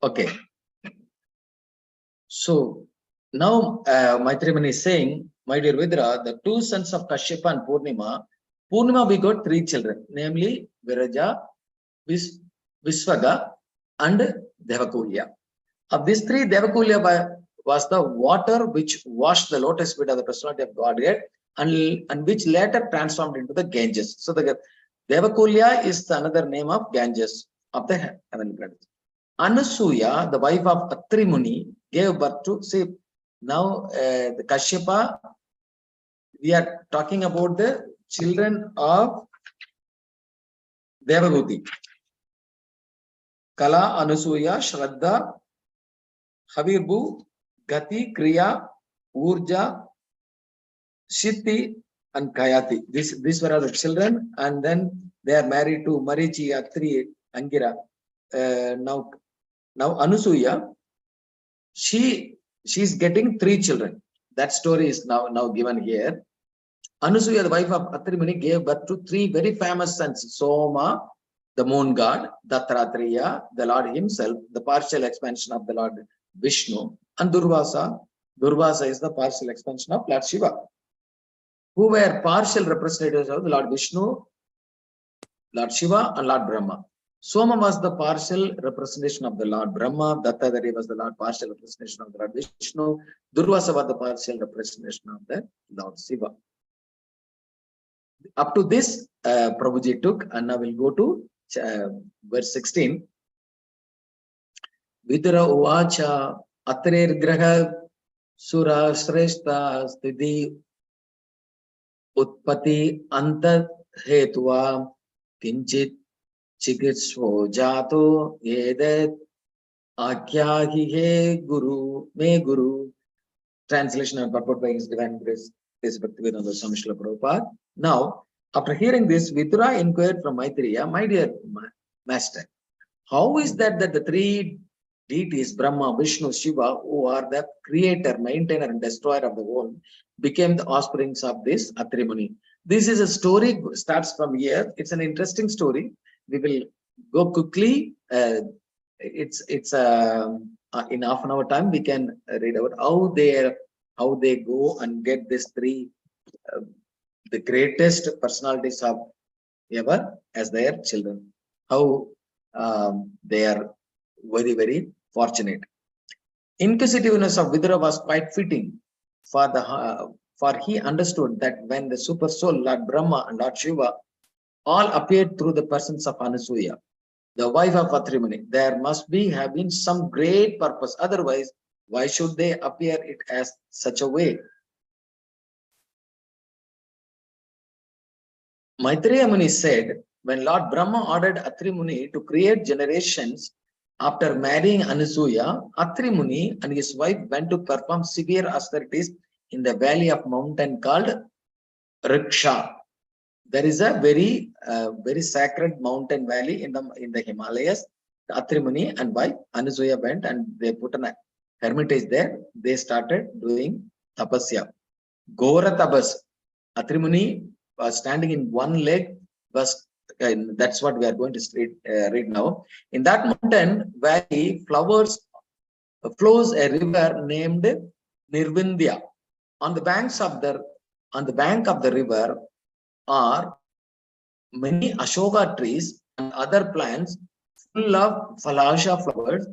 Okay. So now Maitri Muni is saying, my dear Vidra, the two sons of Kashyapa and Purnima, we got three children, namely Viraja, Visvaga, and Devakulya. Of these three, Devakulya was the water which washed the lotus feet of the personality of Godhead and which later transformed into the Ganges. So the Devakulya is another name of Ganges of the heavenly planets. Anasuya, the wife of Atri Muni, gave birth to, see, now the Kashyapa, we are talking about the children of Devahuti. Kala, Anasuya, Shraddha, Havirbu, Gati, Kriya, Urja, Shiti, and Kayati. These were the children, and then they are married to Marichi, Atri, Angira. Now Anusuya, she's getting three children. That story is now given here. Anusuya, the wife of Atri Muni, gave birth to three very famous sons: Soma, the moon god; Dattatreya, the Lord himself, the partial expansion of the Lord Vishnu; and Durvasa. Durvasa is the partial expansion of Lord Shiva, who were partial representatives of the Lord Vishnu, Lord Shiva, and Lord Brahma. Soma was the partial representation of the Lord Brahma. Dattatreya was the Lord partial representation of the Lord Vishnu. Durvasa was the partial representation of the Lord Shiva. Up to this, Prabhuji took, and now we'll go to verse 16. Vidura uvacha atrer graha sura shrestha sthiti utpati anta hetva kinchit chikitsvo jato yedet akyahi he guru me guru. Translation and purport by His Divine Grace is Bhaktivedanta Swami Srila Prabhupada. Now, after hearing this, Vidura inquired from Maitreya, my dear master, how is that the three deities, Brahma, Vishnu, Shiva, who are the creator, maintainer, and destroyer of the world, became the offsprings of this Atri Muni? This is a story, starts from here. It's an interesting story. We will go quickly. It's in half an hour time we can read about how they go and get these three the greatest personalities of ever as their children. How they are very fortunate. Inquisitiveness of Vidura was quite fitting for he understood that when the super soul Lord Brahma and Lord Shiva all appeared through the persons of Anasuya, the wife of Atri Muni, there must have been some great purpose. Otherwise, why should they appear it as such a way? Maitreya Muni said, when Lord Brahma ordered Atri Muni to create generations after marrying Anasuya, Atri Muni and his wife went to perform severe austerities in the valley of mountain called Riksha. There is a very sacred mountain valley in the Himalayas. Atri Muni and wife Anasuya went and they put an hermitage there. They started doing tapasya. Gora tapas. Atri Muni was standing in one leg. That's what we are going to read now. In that mountain valley, flows a river named Nirvindya. On the bank of the river are many Ashoka trees and other plants full of Falasha flowers,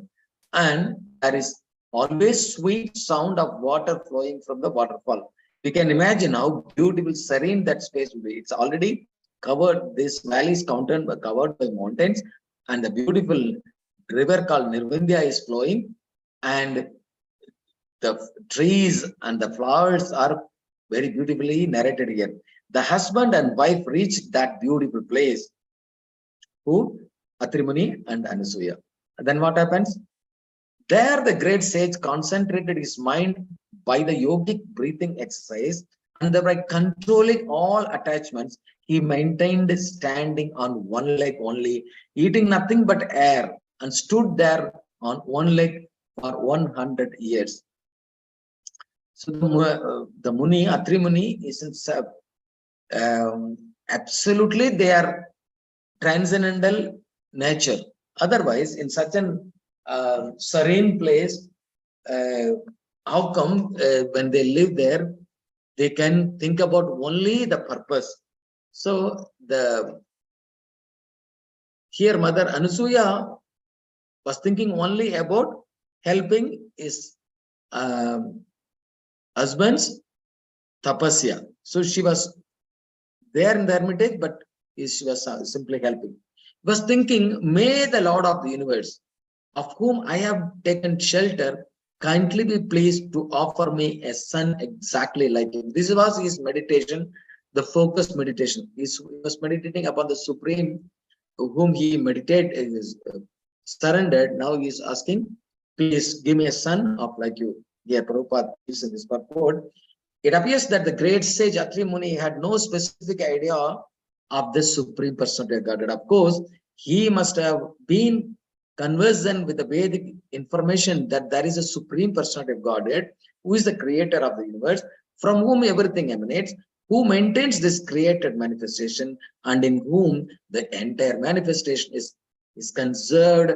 and there is always sweet sound of water flowing from the waterfall. We can imagine how beautiful, serene that space will be. It's already covered, this valley is covered by mountains, and the beautiful river called Nirvindya is flowing, and the trees and the flowers are very beautifully narrated here. The husband and wife reached that beautiful place. Who? Atri Muni and Anasuya. And then what happens? There the great sage concentrated his mind by the yogic breathing exercise, and by controlling all attachments, he maintained standing on one leg only, eating nothing but air, and stood there on one leg for 100 years. So the Muni, Atri Muni, isn't absolutely they are transcendental nature. Otherwise, in such an serene place. How come when they live there, they can think about only the purpose? So here Mother Anasuya was thinking only about helping his husband's tapasya. So she was there in the hermitage, but she was simply helping. Was thinking, may the Lord of the universe, of whom I have taken shelter, kindly be pleased to offer me a son exactly like him. This was his meditation, the focused meditation. He was meditating upon the Supreme, whom he meditated, surrendered. Now he is asking, please give me a son of like you. Yeah, Prabhupada gives in this purport. It appears that the great sage Atri Muni had no specific idea of the Supreme Personality of Godhead. Of course, he must have been conversant with the Vedic information that there is a Supreme Personality of Godhead who is the creator of the universe, from whom everything emanates, who maintains this created manifestation, and in whom the entire manifestation is conserved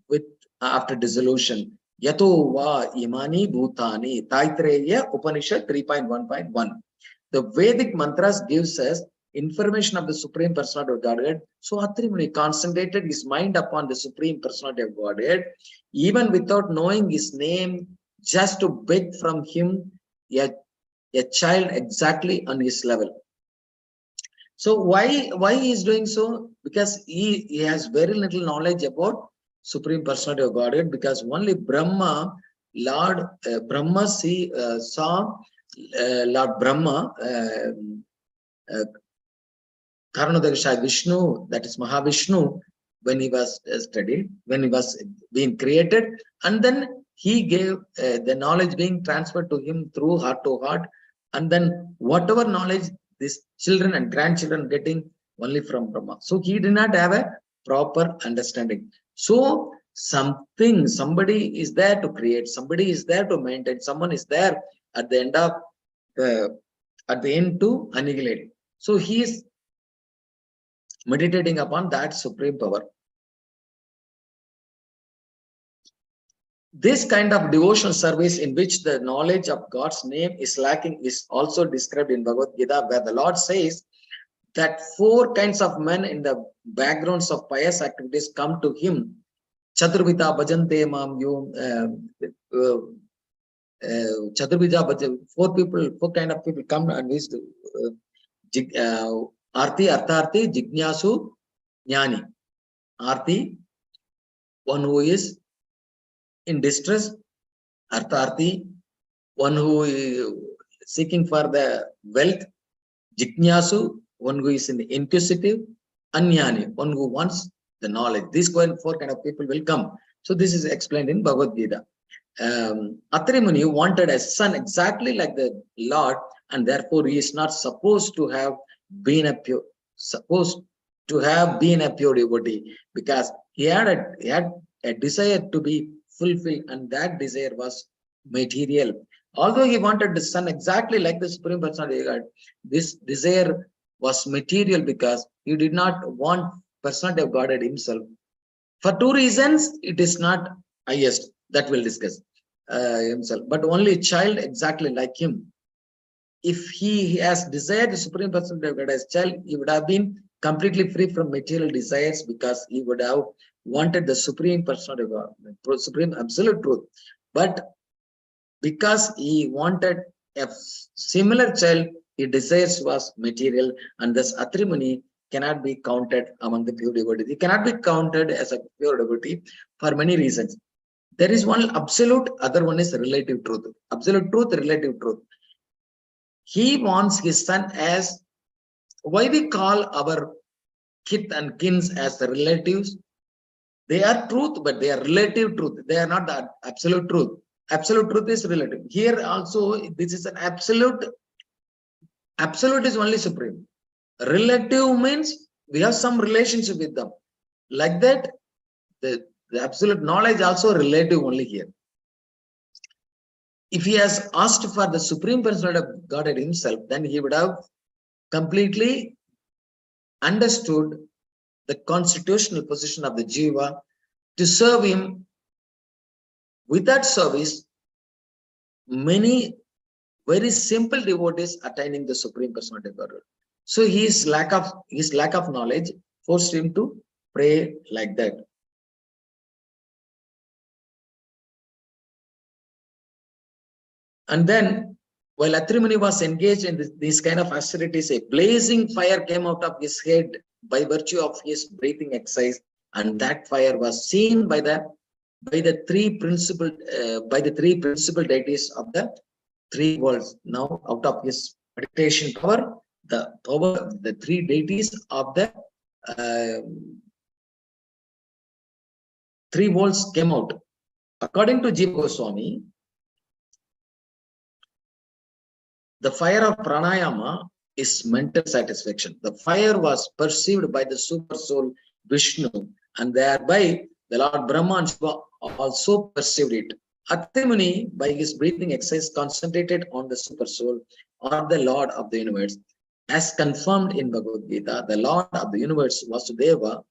with after dissolution. Yato va imani bhutani. Taittiriya Upanishad 3.1.1. The Vedic mantras gives us information of the Supreme Personality of Godhead. So Atri Muni concentrated his mind upon the Supreme Personality of Godhead, even without knowing his name, just to beg from him a child exactly on his level. So why he is doing so? Because he has very little knowledge about Supreme Personality of Godhead, because only Brahma, Lord Brahma saw Lord Brahma, Karanodakasha Vishnu, that is Mahavishnu, when he was studied, when he was being created, and then he gave the knowledge being transferred to him through heart to heart, and then whatever knowledge these children and grandchildren getting only from Brahma. So he did not have a proper understanding. So somebody is there to create, somebody is there to maintain, someone is there at the end of at the end to annihilate. So he is meditating upon that supreme power. This kind of devotional service in which the knowledge of God's name is lacking is also described in Bhagavad Gita, where the Lord says that 4 kinds of men in the backgrounds of pious activities come to him. Chaturvita bhajante mam yom. Chaturvita bhajan, 4 kind of people come and visit. Arti, Artharti, Jignasu, Jnani. Arti, one who is in distress. Artharti, one who is seeking for the wealth. Jignasu, one who is in the inquisitive. Anyani, one who wants the knowledge. These 4 kind of people will come. So this is explained in Bhagavad Gita. Atri Muni wanted a son exactly like the Lord, and therefore he is not supposed to have been a pure devotee, because he had a desire to be fulfilled, and that desire was material. Although he wanted the son exactly like the Supreme Personality of God, this desire was material because he did not want Personality of Godhead himself. For 2 reasons, it is not highest, that we'll discuss himself, but only child exactly like him. If he has desired the Supreme Personality of God as child, he would have been completely free from material desires, because he would have wanted the Supreme Personality of God, Supreme Absolute Truth. But because he wanted a similar child, his desires was material, and thus Atri Muni cannot be counted among the pure devotees. He cannot be counted as a pure devotee for many reasons. There is one absolute, other one is relative truth. Absolute truth, relative truth. He wants his son as, why we call our kith and kins as the relatives? They are truth, but they are relative truth. They are not the absolute truth. Absolute truth is relative. Here also, this is an absolute. Absolute is only supreme. Relative means we have some relationship with them. Like that, the absolute knowledge also relative only here. If he has asked for the Supreme Personality of Godhead himself, then he would have completely understood the constitutional position of the Jiva to serve him With that service, many very simple devotees attaining the Supreme Personality of Godhead. So his lack of knowledge forced him to pray like that. And then, while Atri Muni was engaged in this kind of austerities, a blazing fire came out of his head by virtue of his breathing exercise, and that fire was seen by the three principal deities of the three worlds. Now, out of his meditation power, the three deities of the uh, three worlds came out. According to Jiva Goswami, the fire of pranayama is mental satisfaction. The fire was perceived by the super soul Vishnu, and thereby the Lord Brahma and Shiva also perceived it. Atri Muni, by his breathing exercise, concentrated on the super soul or the Lord of the universe. As confirmed in Bhagavad Gita, the Lord of the universe, Vasudeva,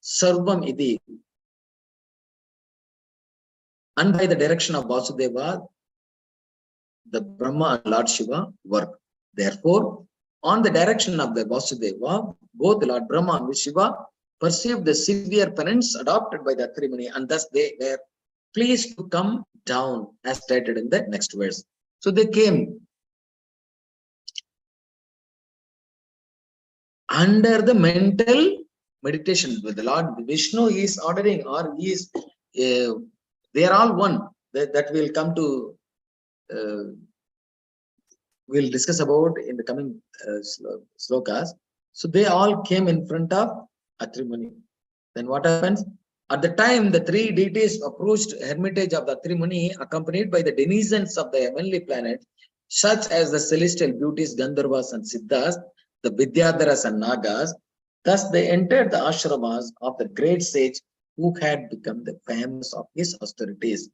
Sarvam Iti. And by the direction of Vasudeva, the Brahma and Lord Shiva work. Therefore, on the direction of the Vasudeva, both Lord Brahma and Shiva perceived the severe penance adopted by the Atri Muni, and thus they were pleased to come down, as stated in the next verse. So they came under the mental meditation with the Lord Vishnu. He is ordering, or he is, they are all one. That will come to. We'll discuss about in the coming slokas. So they all came in front of Atri Muni. Then what happens? At the time, the three deities approached hermitage of the Atri Muni, accompanied by the denizens of the heavenly planet, such as the celestial beauties Gandharvas and Siddhas, the Vidyadharas and Nagas. Thus they entered the ashramas of the great sage who had become the famous of his austerities.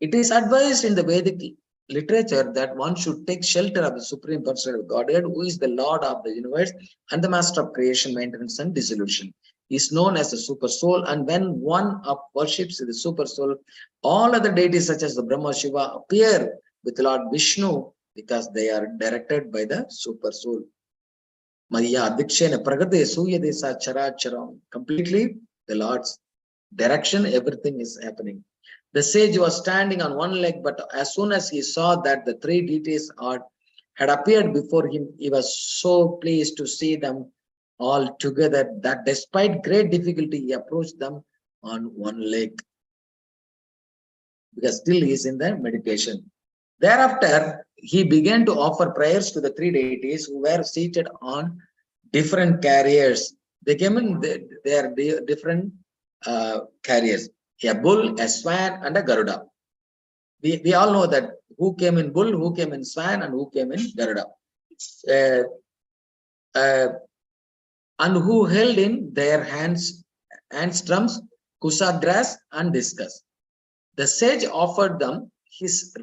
It is advised in the Vedic literature that one should take shelter of the Supreme Personality of Godhead, who is the Lord of the universe and the Master of creation, maintenance, and dissolution. He is known as the Super Soul, and when one worships the Super Soul, all other deities such as the Brahma, Shiva appear with Lord Vishnu because they are directed by the Super Soul. Maya Adikshena Pragate Suyadesa Characharam. Completely the Lord's direction, everything is happening. The sage was standing on one leg, but as soon as he saw that the three deities had appeared before him, he was so pleased to see them all together that despite great difficulty, he approached them on one leg, because still he is in the meditation. Thereafter, he began to offer prayers to the three deities who were seated on different carriers. They came in their different carriers. A bull, a swan, and a Garuda. We all know that who came in bull, who came in swan, and who came in Garuda. And who held in their hands drums, kusagras, and discus. The sage offered them his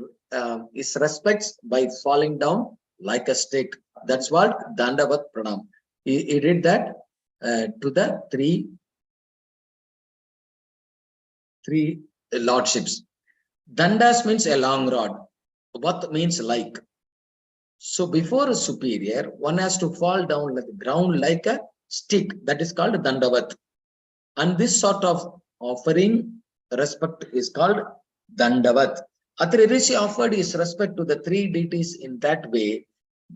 respects by falling down like a stick. That's what Dandavat Pranam. He did that to the three lordships. Dandas means a long rod. Vat means like. So before a superior, one has to fall down like the ground like a stick. That is called Dandavat. And this sort of offering respect is called Dandavat. Atri Rishi offered his respect to the three deities in that way.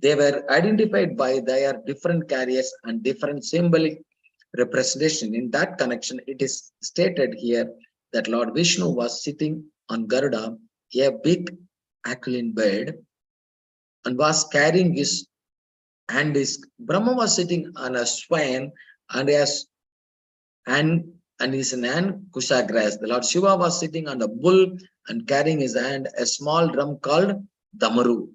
They were identified by their different carriers and different symbolic representation. In that connection, it is stated here that Lord Vishnu was sitting on Garuda, a big aquiline bird, and was carrying his Brahma was sitting on a swan and his hand Kusagras. The Lord Shiva was sitting on a bull and carrying his hand a small drum called Damaru.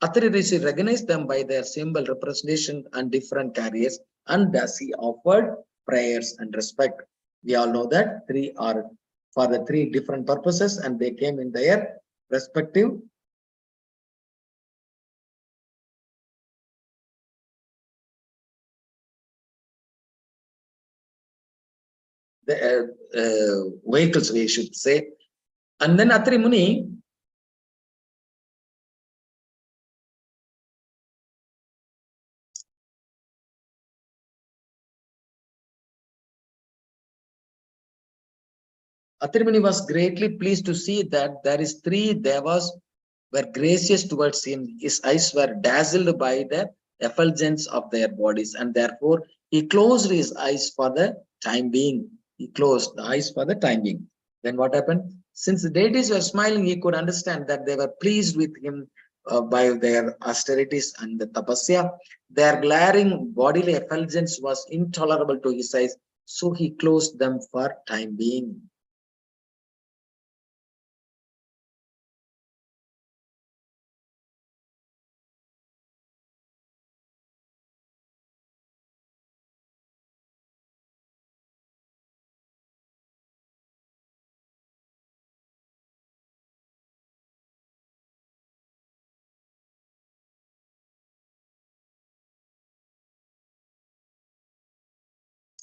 Atri Rishi recognized them by their symbol representation and different carriers, and thus he offered prayers and respect. We all know that three are for the three different purposes, and they came in their respective vehicles, we should say. And then Atri Muni was greatly pleased to see that there is three devas were gracious towards him. His eyes were dazzled by the effulgence of their bodies, and therefore he closed his eyes for the time being. He closed the eyes for the time being. Then what happened? Since the deities were smiling, he could understand that they were pleased with him by their austerities and the tapasya. Their glaring bodily effulgence was intolerable to his eyes, so he closed them for time being.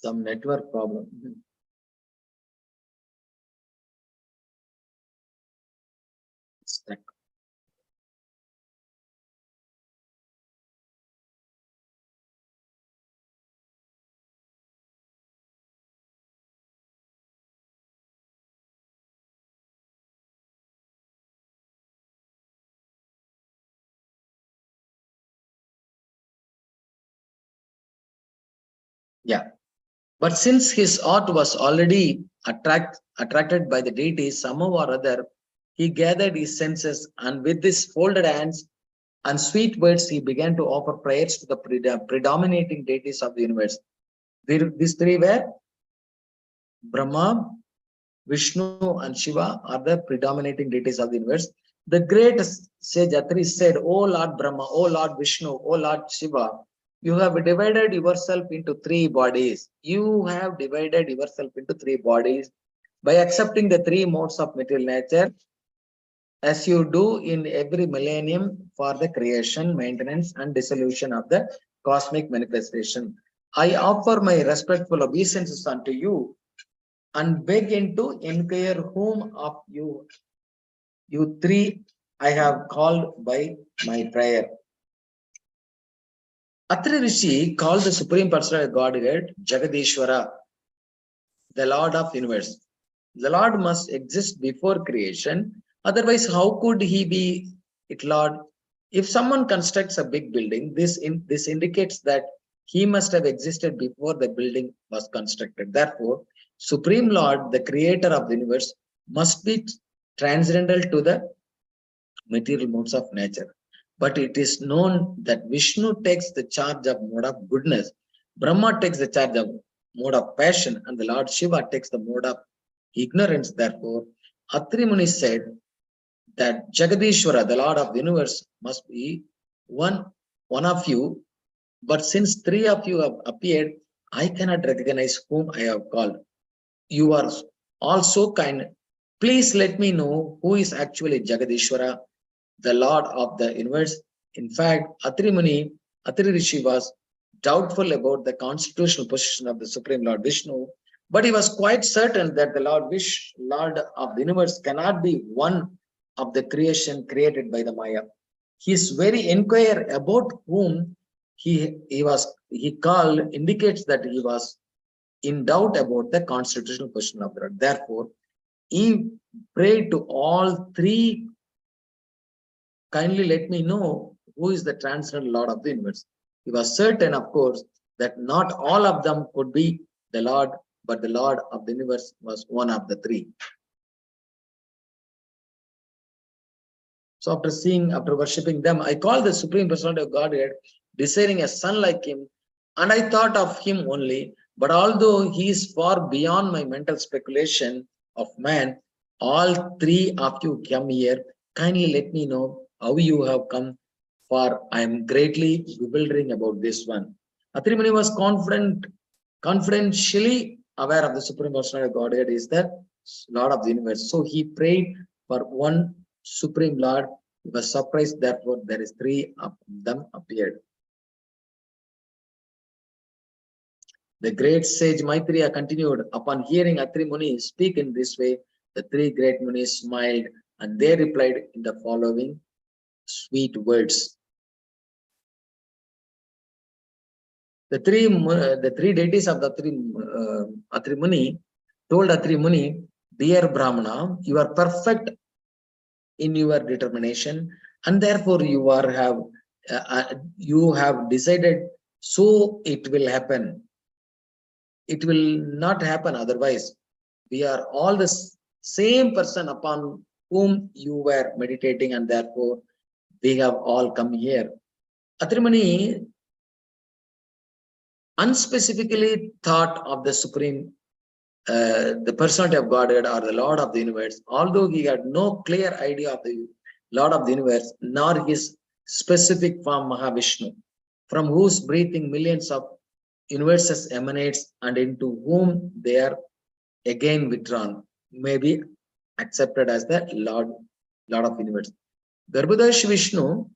Some network problem. Stuck. Yeah. But since his art was already attracted by the deity somehow or other, he gathered his senses and with his folded hands and sweet words, he began to offer prayers to the predominating deities of the universe. These three were Brahma, Vishnu, and Shiva are the predominating deities of the universe. The great sage Atri said, "O Lord Brahma, O Lord Vishnu, O Lord Shiva, you have divided yourself into three bodies. You have divided yourself into three bodies by accepting the three modes of material nature as you do in every millennium for the creation, maintenance, and dissolution of the cosmic manifestation. I offer my respectful obeisances unto you and beg to inquire whom of you three I have called by my prayer." Atri Rishi called the Supreme Personality of Godhead Jagadishwara, the Lord of Universe. The Lord must exist before creation. Otherwise, how could he be it Lord? If someone constructs a big building, this indicates that he must have existed before the building was constructed. Therefore, Supreme Lord, the creator of the universe, must be transcendental to the material modes of nature. But it is known that Vishnu takes the charge of mode of goodness, Brahma takes the charge of mode of passion, and the Lord Shiva takes the mode of ignorance. Therefore, Atri Muni said that Jagadishwara, the Lord of the universe, must be one of you. But since three of you have appeared, I cannot recognize whom I have called. You are all so kind. Please let me know who is actually Jagadishwara, the Lord of the universe. In fact, Atri Rishi was doubtful about the constitutional position of the Supreme Lord Vishnu, but he was quite certain that the Lord of the universe cannot be one of the creation created by the Maya. His very inquiry about whom he called indicates that he was in doubt about the constitutional position of the Lord. Therefore, he prayed to all three, kindly let me know who is the transcendental Lord of the universe. He was certain, of course, that not all of them could be the Lord, but the Lord of the universe was one of the three. So after worshipping them, I called the Supreme Personality of Godhead, desiring a son like him, and I thought of him only. But although he is far beyond my mental speculation of man, all three of you come here. Kindly let me know how you have come, for I am greatly bewildering about this one. Atri Muni was confidentially aware of the Supreme Personality of Godhead is the Lord of the universe. So he prayed for one Supreme Lord. He was surprised, therefore, there is three of them appeared. The great sage Maitreya continued, upon hearing Atri Muni speak in this way, The three great munis smiled and they replied in the following sweet words. The three deities of the Atri Muni told Atri Muni, dear Brahmana, you are perfect in your determination, and therefore you have decided, so it will happen. It will not happen otherwise. We are all the same person upon whom you were meditating, and therefore we have all come here. Atri Muni unspecifically thought of the Supreme, the personality of Godhead or the Lord of the universe, although he had no clear idea of the Lord of the universe, nor his specific form Mahavishnu, from whose breathing millions of universes emanates and into whom they are again withdrawn, may be accepted as the Lord of the universe. Garbhodash Vishnu,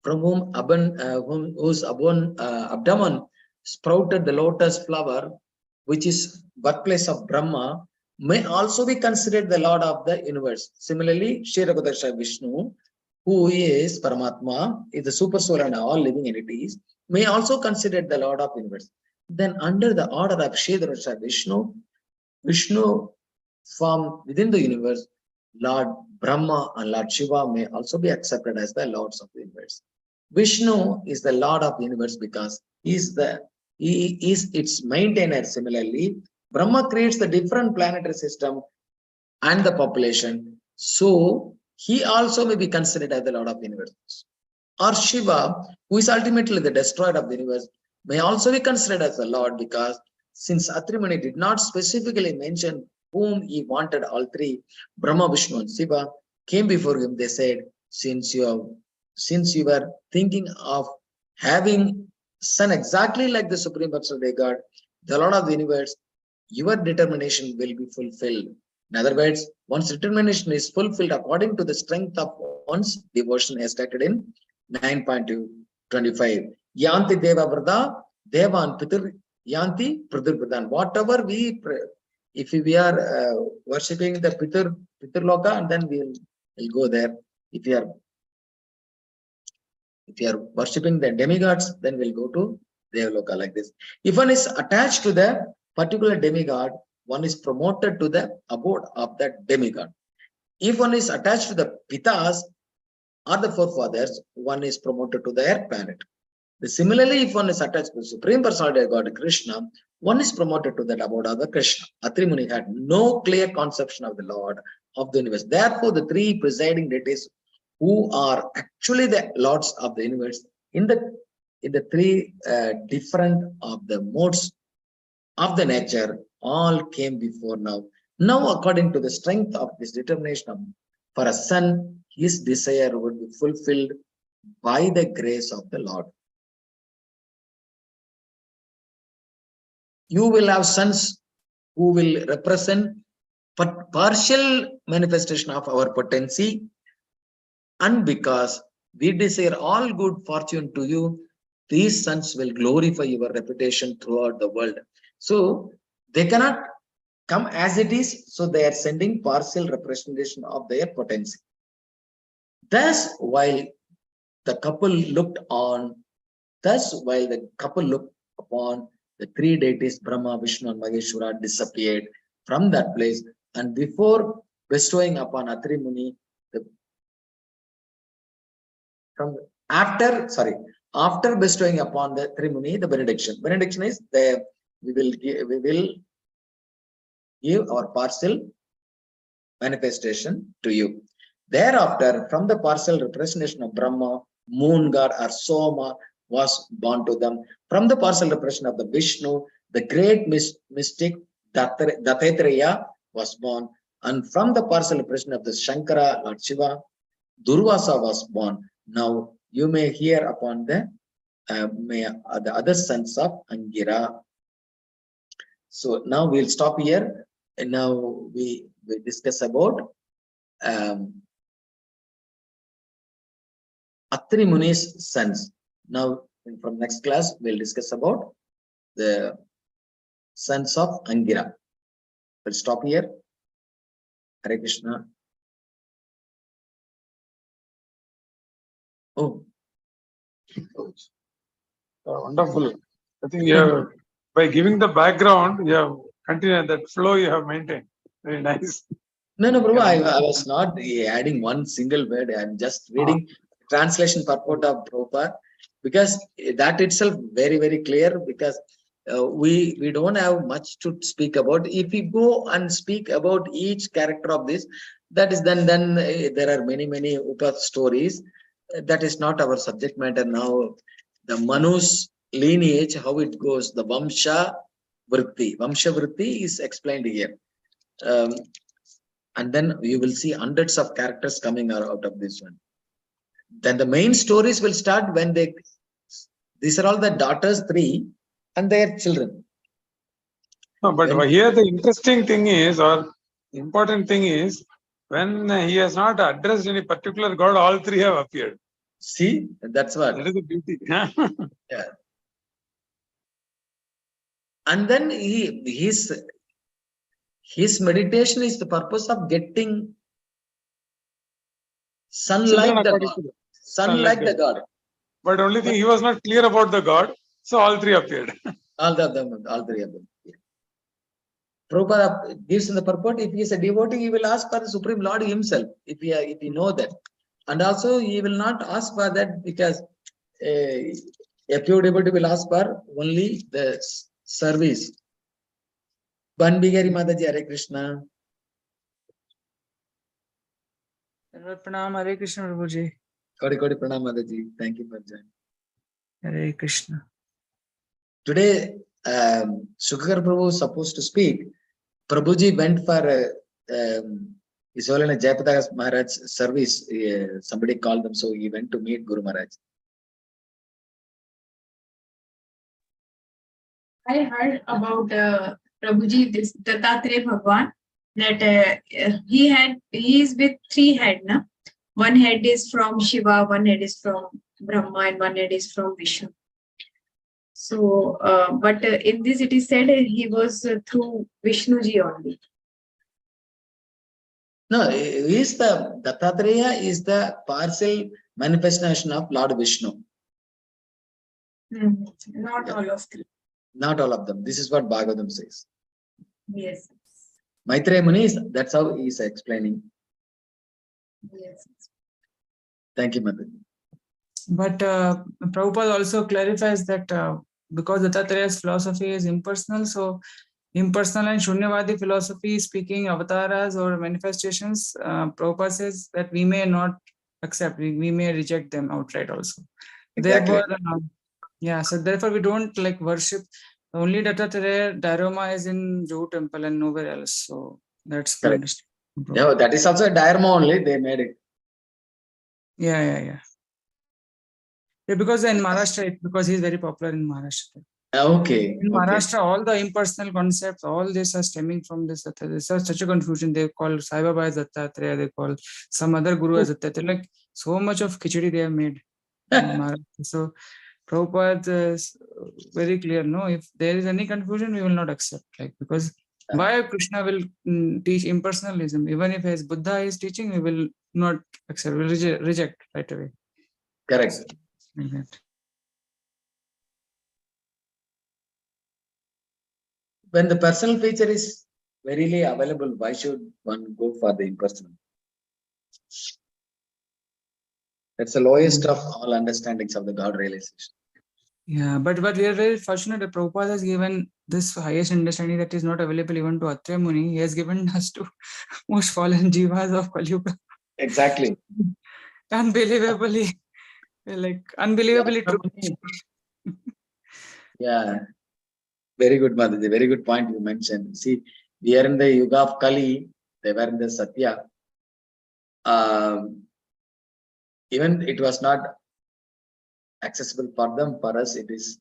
from whose abdomen sprouted the lotus flower, which is birthplace of Brahma, may also be considered the Lord of the universe. Similarly, Kshetrabhadarsha Vishnu, who is Paramatma, is the super soul and all living entities, may also considered the Lord of the universe. Then under the order of Kshetrabhadarsha Vishnu form within the universe, Lord Brahma and Lord Shiva may also be accepted as the lords of the universe. Vishnu is the Lord of the universe because he is its maintainer. Similarly, Brahma creates the different planetary system and the population. So he also may be considered as the Lord of the universe. Or Shiva, who is ultimately the destroyer of the universe, may also be considered as the Lord because since Atri Muni did not specifically mention whom he wanted, all three, Brahma, Vishnu, and Shiva, came before him. They said, since you were thinking of having son exactly like the Supreme Personality God, the Lord of the universe, your determination will be fulfilled. In other words, one's determination is fulfilled according to the strength of one's devotion, as stated in 9.25. Yanti Deva Vrada, Devan Pitur, Yanti Pradur Pradan. Whatever if we are worshipping the Pitur Loka, and then we'll go there. If you are worshipping the demigods, then we'll go to Devaloka like this. If one is attached to the particular demigod, one is promoted to the abode of that demigod. If one is attached to the Pitas or the forefathers, one is promoted to their planet. Similarly, if one is attached to the Supreme Personality of God, Krishna, one is promoted to that abode of the Krishna. Atri Muni had no clear conception of the Lord of the universe. Therefore, the three presiding deities who are actually the lords of the universe in the three different of the modes of the nature all came before now. Now, according to the strength of this determination for a son, his desire would be fulfilled by the grace of the Lord. You will have sons who will represent partial manifestation of our potency, and because we desire all good fortune to you, these sons will glorify your reputation throughout the world. So they cannot come as it is, so they are sending partial representation of their potency. Thus, while the couple looked upon the three deities, Brahma, Vishnu, and Maheshwara, disappeared from that place, and before bestowing upon Atri Muni, after bestowing upon the Atri Muni the benediction. Benediction is we will give our partial manifestation to you. Thereafter, from the partial representation of Brahma, moon god or Soma was born to them. From the partial representation of the Vishnu, the great mystic Dattatreya was born. And from the partial representation of the Shankara, Lord Shiva, Durvasa was born. Now you may hear upon the other sons of Angira. So now we'll stop here. And now we discuss about Atri Muni's sons. Now, from next class, we'll discuss about the sons of Angira. We'll stop here. Hare Krishna. Oh. Wonderful. I think you have, by giving the background, you have continued that flow you have maintained. Very nice. No, Prabhu, I was not adding one single word. I'm just reading translation purport of Prabhupada, because that itself very, very clear, because we don't have much to speak about. If we go and speak about each character of this, that is then there are many Upa stories. That is not our subject matter now. The Manu's lineage, how it goes, the Vamsha Vritti is explained here. And then you will see hundreds of characters coming out of this one. Then the main stories will start when these are all the daughters, 3, and their children. No, but here the interesting thing is, or important thing is, when he has not addressed any particular god, all 3 have appeared. See, that's what. That is the beauty. Yeah. And then his meditation is the purpose of getting sun like the God. Sun like the God. But only thing, he was not clear about the God, so all 3 appeared. All 3 of them. Prabhupada gives in the purport, if he is a devotee, he will ask for the Supreme Lord himself, if he know that. And also, he will not ask for that, because a pure devotee will ask for only the service. Ban Bigari Mataji, Hare Krishna. Pranam, Hare Krishna, Prabhuji. Kodi Pranam Mataji. Thank you for joining. Hare Krishna. Today, Shukar Prabhu was supposed to speak. Prabhuji went for His Holiness Jayapatakas Maharaj service. Somebody called them, so he went to meet Guru Maharaj. I heard about Prabhuji, this Dattatreya Bhagwan, that he is with 3 heads. Na? One head is from Shiva, one head is from Brahma, and one head is from Vishnu. So, but in this it is said he was through Vishnuji only. No, is the Dattatreya is the partial manifestation of Lord Vishnu. Not all of them. Not all of them. This is what Bhagavatam says. Yes. Maitreya Muni is, that's how he is explaining. Yes. Thank you, Mother. But Prabhupada also clarifies that because Dattatreya's philosophy is impersonal, so impersonal and Shunyavadi philosophy, speaking avatars or manifestations, Prabhupada says that we may not accept, we may reject them outright also. Exactly. Therefore, so therefore we don't like worship. Only Dattatreya diorama is in Juhu temple and nowhere else. So that's correct. No, that is also a diorama only. They made it. Yeah, because in Maharashtra, because he's very popular in Maharashtra. Okay. In Maharashtra, all the impersonal concepts, all this are stemming from this. There's such a confusion. They call Sai Baba as Dattatreya, they call some other guru as Dattatreya. Like so much of khichdi they have made in Maharashtra. So Prabhupada is very clear. No, if there is any confusion, we will not accept. Like because why Krishna will teach impersonalism? Even if his Buddha is teaching, we will not accept. We will reject right away. Correct. Like that. When the personal feature is verily available, why should one go for the impersonal? That's the lowest of all understandings of the God realization. Yeah, but we are very fortunate that Prabhupada has given this highest understanding that is not available even to Atreya Muni. He has given us to most fallen jivas of Kali Yuga. Exactly. Unbelievably true. Yeah. Very good, Mataji. Very good point you mentioned. See, we are in the Yuga of Kali. They were in the Satya. Even it was not accessible for them. For us, it is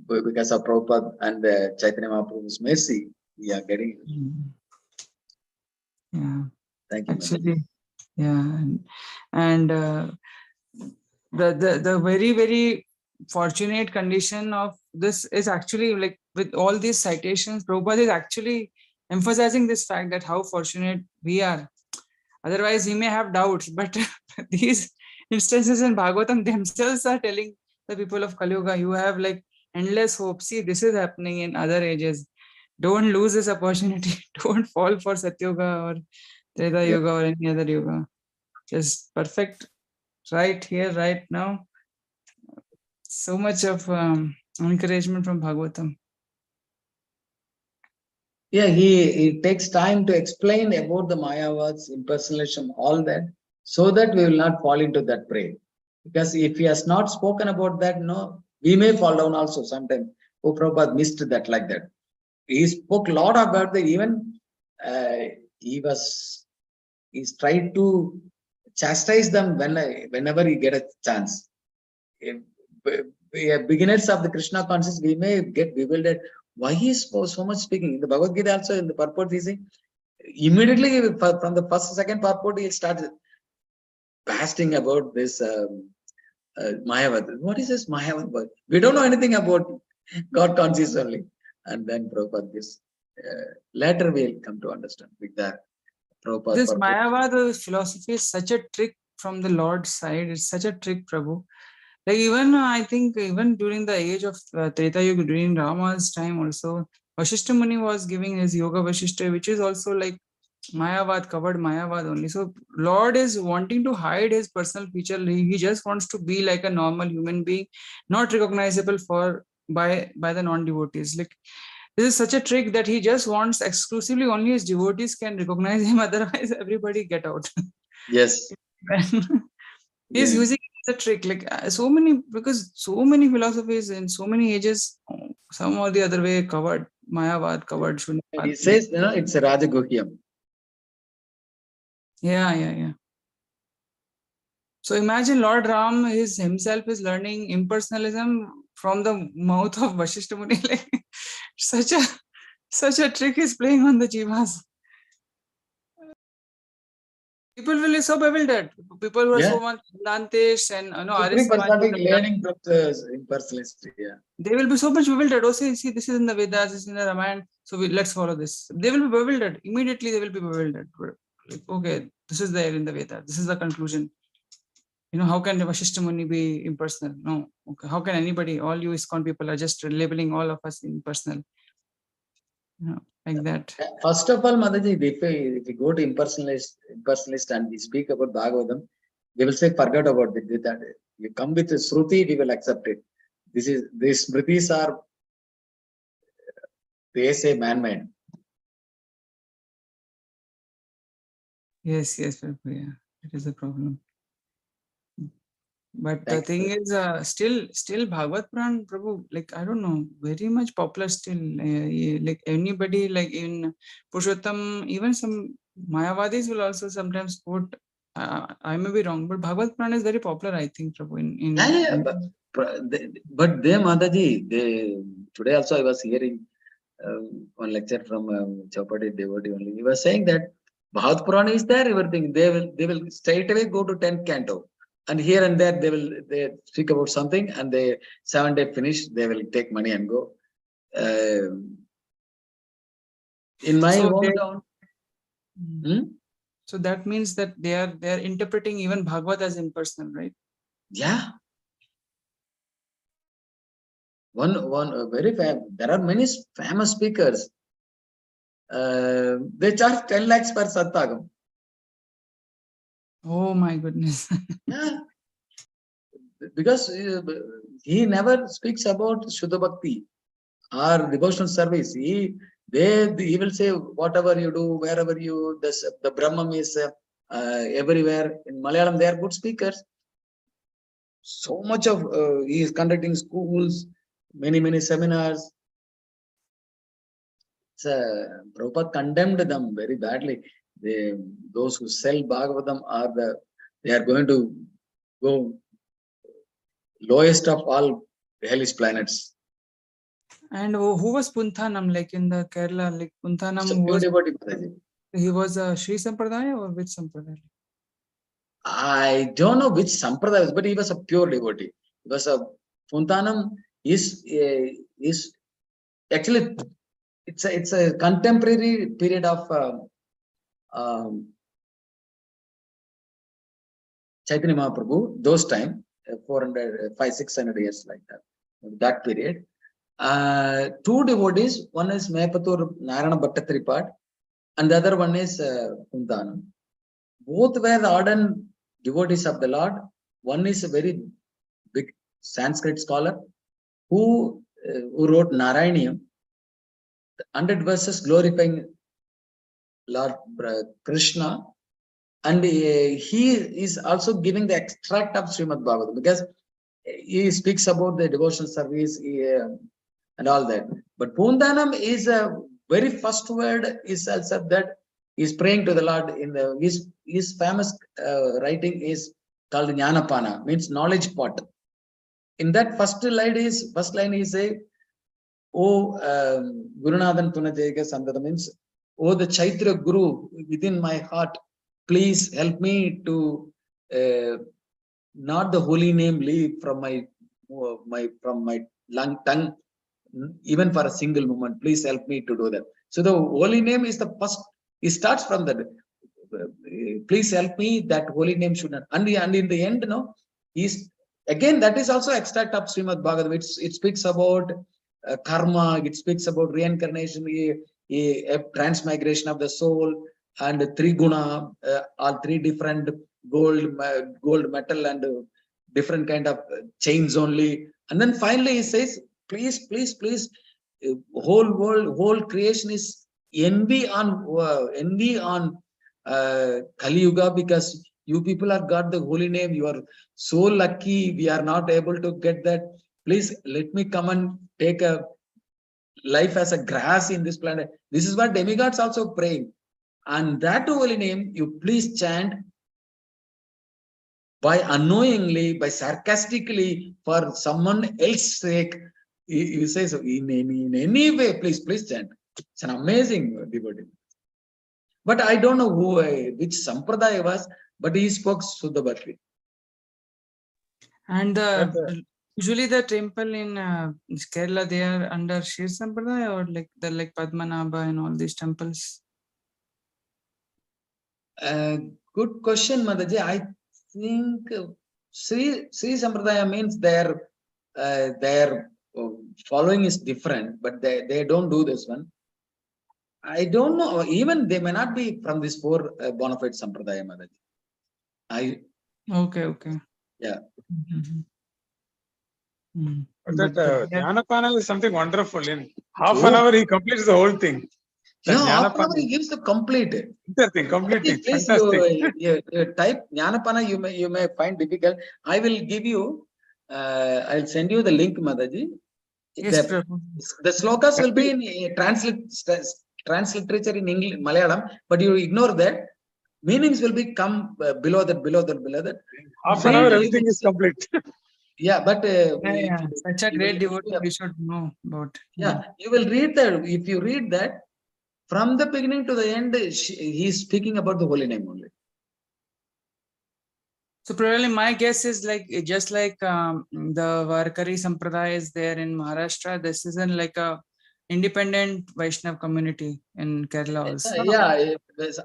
because of Prabhupada and Chaitanya Mahaprabhu's mercy. We are getting it. Yeah. Thank you. Actually, yeah, and the very, very fortunate condition of this is actually like with all these citations, Prabhupada is actually emphasizing this fact that how fortunate we are. Otherwise, he may have doubts, but these instances in Bhagavatam themselves are telling the people of Kali Yuga, you have like endless hope. See, this is happening in other ages. Don't lose this opportunity. Don't fall for Satyuga or Treta Yeah. Yuga or any other Yuga. Just perfect right here, right now. So much of encouragement from Bhagavatam. Yeah, he takes time to explain about the Mayavads, impersonalism, all that, so that we will not fall into that prey. Because if he has not spoken about that, no, we may fall down also sometimes. Oh, Prabhupada missed that like that. He spoke a lot about the even he's tried to chastise them whenever he get a chance. Beginners of the Krishna consciousness, we may get bewildered. Why he is so much speaking? In the Bhagavad Gita also, in the purport, he saying, immediately from the first, second purport, he'll start basting about this Mayavad. What is this Mayavad? We don't know anything about God conscious only. And then Prabhupada gives. Later we'll come to understand with that. Prabhupada This purport. Mayavad philosophy is such a trick from the Lord's side. It's such a trick, Prabhu. Like even I think even during the age of Treta Yuga, during Rama's time also, Vasishtha Muni was giving his Yoga Vasishtha, which is also like Mayavad, covered Mayavad only. So Lord is wanting to hide his personal feature. He just wants to be like a normal human being, not recognizable by the non-devotees. Like this is such a trick that he just wants exclusively only his devotees can recognize him. Otherwise, everybody get out. Yes. He's Yeah. using it as a trick, like so many, because so many philosophies in so many ages, some or the other way covered, Mayavad covered, And he Shunyavad. says, it's a Rajaguhyam. Yeah. So imagine Lord Ram himself is learning impersonalism from the mouth of Vasishtha Muni. Like such a trick he's playing on the jivas. People will be so bewildered. People who are so much Dantesh and Arya Supreme Samaj, Personality learning from the impersonalist. Yeah. they will be so much bewildered. Oh, see, this is in the Vedas, this is in the Ramayana, so let's follow this. They will be bewildered. Immediately they will be bewildered. Like, okay, this is there in the Vedas. This is the conclusion. How can the Vasishtha Muni be impersonal? No. Okay. How can anybody, all you ISKCON people are just labeling all of us impersonal? Like that. First of all, Mataji, if we go to impersonalist and we speak about Bhagavatam, they will say, forget about it. That you come with a Shruti, we will accept it. These Smritis are, they say, man-made. Yes, yeah. It is a problem. But Thanks. the thing is, still Bhagavad Puran, Prabhu, like, I don't know, very much popular still. Like anybody, like in Purushottam, even some Mayavadis will also sometimes quote, I may be wrong, but Bhagavad Puran is very popular, I think, Prabhu. But they, Mataji, today also I was hearing one lecture from Chapati devotee only. He was saying that Bhagavad Puran is there, everything. They will straight away go to 10th canto. And here and there they speak about something, and they 7-day finish, they will take money and go. In my hometown. So that means that they are interpreting even Bhagavad as impersonal, right? Yeah. One very famous. There are many famous speakers. They charge 10 lakhs per Sattagam. Oh my goodness. Yeah. Because he never speaks about Shuddha Bhakti or devotional service. He will say, whatever you do, wherever you, the Brahman is everywhere. In Malayalam, they are good speakers. So much of, he is conducting schools, many seminars. Prabhupada condemned them very badly. Those who sell Bhagavatam they are going to go lowest of all hellish planets. And who was Punthanam, like in the Kerala, like Punthanam? He was a Sri Sampradaya or which Sampradaya? I don't know which Sampradaya, but he was a pure devotee. He was a Punthanam is actually it's a contemporary period of Chaitanya Mahaprabhu, those time, 400, 600 years like that period. Two devotees, one is Mepatur Narayana Bhattatripat, and the other one is Kundanam. Both were the ardent devotees of the Lord. One is a very big Sanskrit scholar who wrote Narayaniam, 100 verses glorifying Lord Krishna, and he is also giving the extract of Srimad Bhagavatam because he speaks about the devotional service and all that. But Pundanam is a very first word is also that he's praying to the Lord in the his famous writing is called Jnanapana, means knowledge pot. In that first line he say, "Oh Gurunathan Tunajayaka Sandata," means, "Oh the Chaitra Guru within my heart, please help me to not the holy name leave from my tongue, even for a single moment. Please help me to do that." So the holy name is the first. It starts from that. Please help me. That holy name should not. And in the end, he's again that is also extract of Srimad Bhagavatam. It speaks about karma. It speaks about reincarnation, a transmigration of the soul, and three guna, all three different gold, metal, and different kind of chains only. And then finally he says, please, whole world, whole creation is envy on Kali Yuga, because you people have got the holy name. You are so lucky. We are not able to get that. Please let me come and take a life as a grass in this planet. This is what demigods also praying. And that holy name, you please chant by unknowingly, by sarcastically, for someone else's sake. You say so in any way, please chant. It's an amazing devotee. But I don't know which sampradaya was, but he spoke Suddha Bhakti. And usually the temple in Kerala, they are under Shir Sampradaya, or like Padmanabha and all these temples? Good question, Mataji. I think Sri Sampradaya means their following is different, but they don't do this one. I don't know. Even they may not be from this four bona fide Sampradaya, Mataji. Okay. Yeah. But that Jnanapana is something wonderful. In half an hour, he completes the whole thing. Yeah, half an hour he gives the complete. Completely. Please, Fantastic. you type Jnanapana, you may find difficult. I will give you, I'll send you the link, Mataji. Yes, the slokas will be in transliteration in English, Malayalam, but you ignore that. Meanings will be come below that. Half an hour, everything is complete. Yeah, but such a great devotee, we should know about. Yeah, you will read that. If you read that, from the beginning to the end, he is speaking about the holy name only. So probably my guess is just like the Varkari Sampradaya is there in Maharashtra. This isn't like a independent Vaishnav community in Kerala also. Yeah,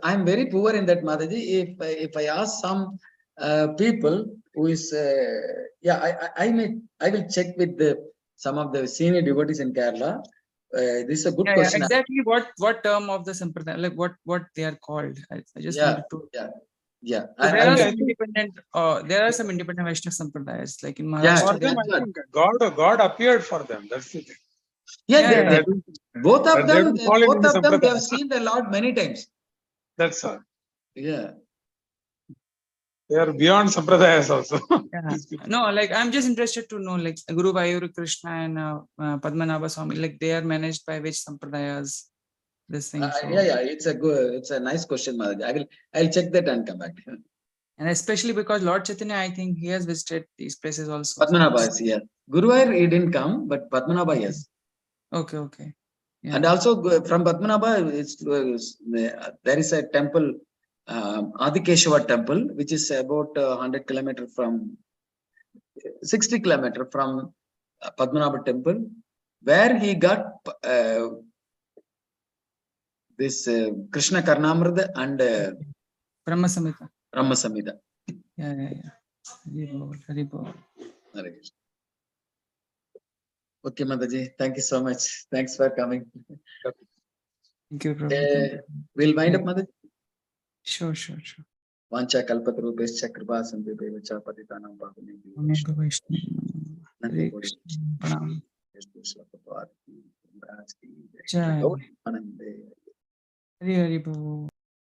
I'm very poor in that, Mataji. If I ask some people who is, I will check with some of the senior devotees in Kerala. This is a good question. Exactly what term of the Sampradaya, like what they are called. I just wanted to. Yeah. So there are some independent Vaishnav Sampradayas, like in Maharashtra. For them, I think God appeared for them. That's the thing. Both of them, they have seen the Lord many times. That's all. Yeah. They are beyond Sampradayas also. No, I'm just interested to know, Guru Vayuru Krishna and Padmanabha Swami, they are managed by which Sampradayas? This thing. It's a nice question, Maharaj. I'll check that and come back. And especially because Lord Chaitanya, I think he has visited these places also. Padmanabha, yeah. Guru Vayur, he didn't come, but Padmanabha, yes. Okay. Yeah. And also from Padmanabha, there is a temple, Adikeshwar temple, which is about 100 kilometers from 60 kilometers from Padmanabha temple, where he got this Krishna Karnamrita and Brahma Samhita. Brahma Samhita. Yeah. Hari Bol, Hari Bol. Hare Krishna. Okay, Mataji, thank you so much. Thanks for coming. Thank you, Prabhu. Thank you. We'll wind up, Mataji. Sure. Vancha kalpatarubhescha kripa sindhubhyo patitanam pavanebhyo Amen. Vaishnav. Nandi Hare Kodi. Krishna. Pranam. Jai. Jai. Anande. Hari Bol.